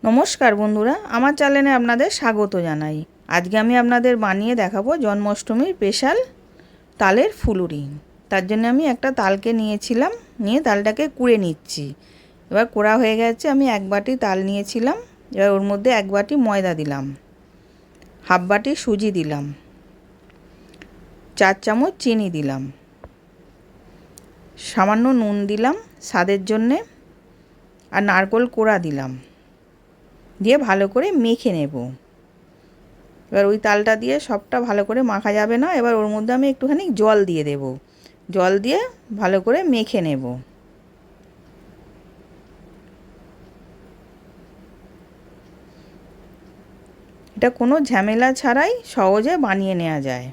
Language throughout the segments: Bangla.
নমস্কার বন্ধুরা, আমার চ্যানেলে আপনাদের স্বাগত জানাই। আজকে আমি আপনাদের বানিয়ে দেখাবো জন্মাষ্টমীর স্পেশাল তালের ফুলুরি। তার জন্য আমি একটা তালকে নিয়েছিলাম, নিয়ে তালটাকে কুড়ে নিচ্ছি। এবার কোড়া হয়ে গেছে। আমি এক বাটি তাল নিয়েছিলাম। এবার ওর মধ্যে এক বাটি ময়দা দিলাম, হাফ বাটি সুজি দিলাম, 4 চামচ চিনি দিলাম, সামান্য নুন দিলাম স্বাদের জন্যে, আর নারকেল কোড়া দিলাম, দিয়ে ভালো করে মেখে নেব। এবার ওই তালটা দিয়ে সবটা ভালো করে মাখা যাবে না। এবার ওর মধ্যে আমি একটুখানি জল দিয়ে দেব। জল দিয়ে ভালো করে মেখে নেব। এটা কোনো ঝামেলা ছাড়াই সহজে বানিয়ে নেওয়া যায়।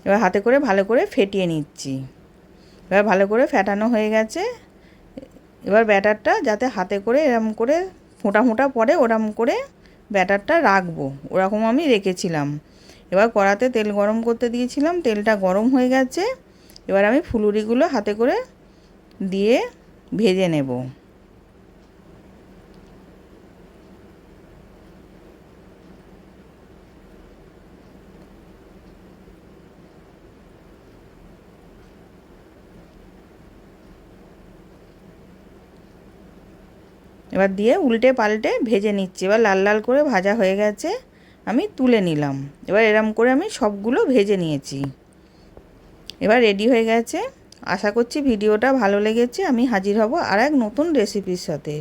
এবার হাতে করে ভালো করে ফেটিয়ে নিচ্ছি। এবার ভালো করে ফেটানো হয়ে গেছে। এবার ব্যাটারটা যাতে হাতে করে এরম করে ফোঁটা ফোঁটা পড়ে ওরম করে ব্যাটারটা রাখবো, ওরকম আমি রেখেছিলাম। এবার কড়াতে তেল গরম করতে দিয়েছিলাম, তেলটা গরম হয়ে গেছে। এবার আমি ফুলুরিগুলো হাতে করে দিয়ে ভেজে নেব। এবার দিয়ে উল্টে পাল্টে ভেজে নিচ্ছি। এবার লাল লাল করে ভাজা হয়ে গেছে, আমি তুলে নিলাম। এবার এরম করে আমি সবগুলো ভেজে নিয়েছি। এবার রেডি হয়ে গেছে। আশা করছি ভিডিওটা ভালো লেগেছে। আমি হাজির হব আর এক নতুন রেসিপির সাথে।